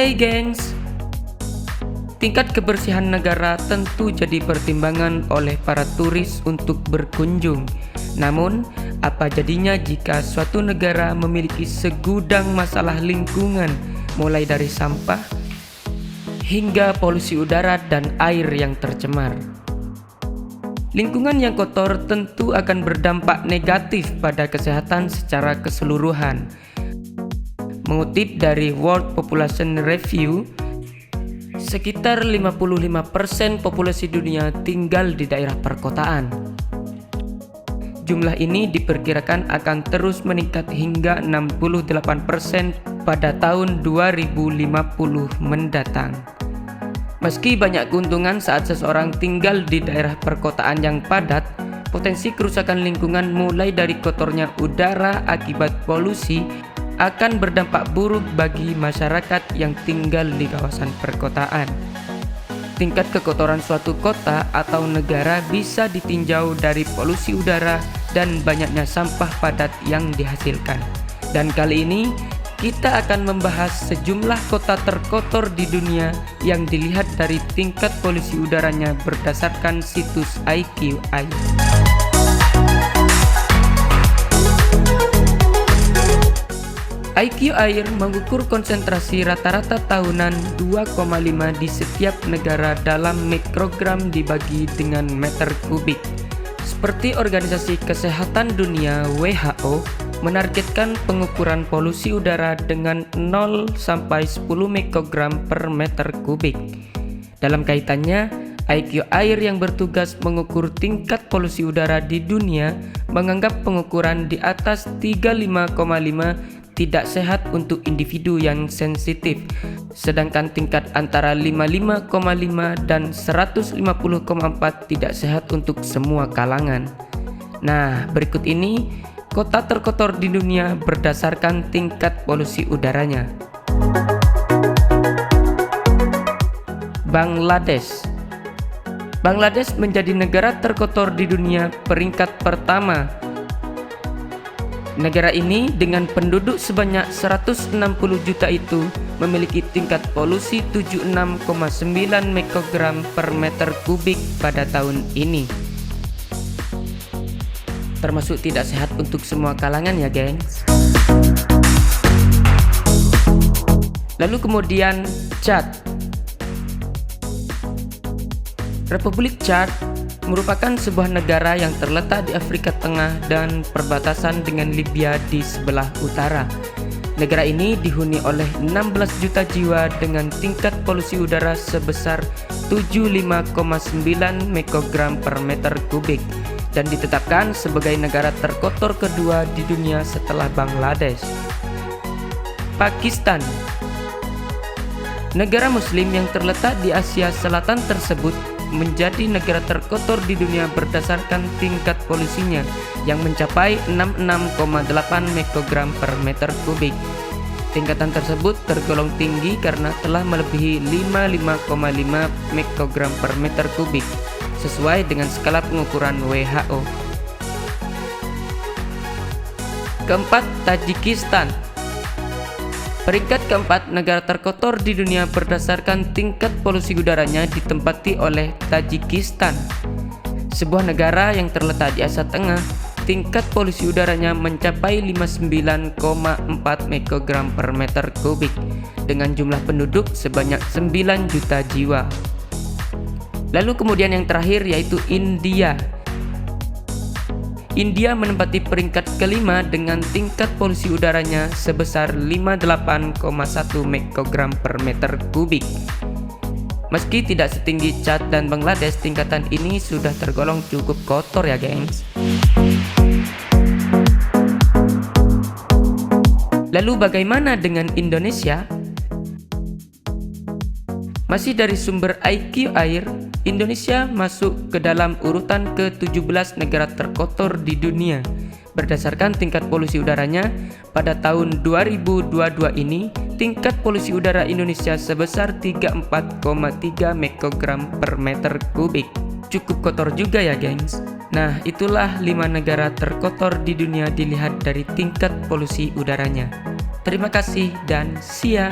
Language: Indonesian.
Oke, gengs. Tingkat kebersihan negara tentu jadi pertimbangan oleh para turis untuk berkunjung. Namun, apa jadinya jika suatu negara memiliki segudang masalah lingkungan, mulai dari sampah hingga polusi udara dan air yang tercemar? Lingkungan yang kotor tentu akan berdampak negatif pada kesehatan secara keseluruhan. Mengutip dari World Population Review, sekitar 55% populasi dunia tinggal di daerah perkotaan. Jumlah ini diperkirakan akan terus meningkat hingga 68% pada tahun 2050 mendatang. Meski banyak keuntungan saat seseorang tinggal di daerah perkotaan yang padat, potensi kerusakan lingkungan mulai dari kotornya udara akibat polusi akan berdampak buruk bagi masyarakat yang tinggal di kawasan perkotaan. Tingkat kekotoran suatu kota atau negara bisa ditinjau dari polusi udara dan banyaknya sampah padat yang dihasilkan. Dan kali ini kita akan membahas sejumlah kota terkotor di dunia yang dilihat dari tingkat polusi udaranya berdasarkan situs IQI. IQI mengukur konsentrasi rata-rata tahunan 2,5 di setiap negara dalam mikrogram dibagi dengan meter kubik. Seperti Organisasi Kesehatan Dunia (WHO) menargetkan pengukuran polusi udara dengan 0 sampai 10 mikrogram per meter kubik. Dalam kaitannya, IQI yang bertugas mengukur tingkat polusi udara di dunia menganggap pengukuran di atas 35,5 tidak sehat untuk individu yang sensitif, sedangkan tingkat antara 55,5 dan 150,4 tidak sehat untuk semua kalangan. Nah, berikut ini kota terkotor di dunia berdasarkan tingkat polusi udaranya. Bangladesh. Bangladesh menjadi negara terkotor di dunia peringkat pertama. Negara ini dengan penduduk sebanyak 160 juta itu memiliki tingkat polusi 76,9 mikrogram per meter kubik pada tahun ini. Termasuk tidak sehat untuk semua kalangan ya, gengs. Lalu kemudian Chad. Republik Chad merupakan sebuah negara yang terletak di Afrika Tengah dan perbatasan dengan Libya di sebelah utara. Negara ini dihuni oleh 16 juta jiwa dengan tingkat polusi udara sebesar 75,9 mikrogram per meter kubik dan ditetapkan sebagai negara terkotor kedua di dunia setelah Bangladesh. Pakistan. Negara Muslim yang terletak di Asia Selatan tersebut menjadi negara terkotor di dunia berdasarkan tingkat polusinya yang mencapai 66,8 mikrogram per meter kubik. Tingkatan tersebut tergolong tinggi karena telah melebihi 55,5 mikrogram per meter kubik sesuai dengan skala pengukuran WHO. Keempat, Tajikistan. Peringkat keempat negara terkotor di dunia berdasarkan tingkat polusi udaranya ditempati oleh Tajikistan. Sebuah negara yang terletak di Asia Tengah, tingkat polusi udaranya mencapai 59,4 mikrogram per meter kubik dengan jumlah penduduk sebanyak 9 juta jiwa. Lalu kemudian yang terakhir yaitu India. India menempati peringkat kelima dengan tingkat polusi udaranya sebesar 58,1 mikrogram per meter kubik. Meski tidak setinggi Chad dan Bangladesh, tingkatan ini sudah tergolong cukup kotor ya, gengs. Lalu bagaimana dengan Indonesia? Masih dari sumber IQI, Indonesia masuk ke dalam urutan ke-17 negara terkotor di dunia. Berdasarkan tingkat polusi udaranya, pada tahun 2022 ini, tingkat polusi udara Indonesia sebesar 34,3 mikrogram per meter kubik. Cukup kotor juga ya, gengs. Nah, itulah 5 negara terkotor di dunia dilihat dari tingkat polusi udaranya. Terima kasih dan see ya.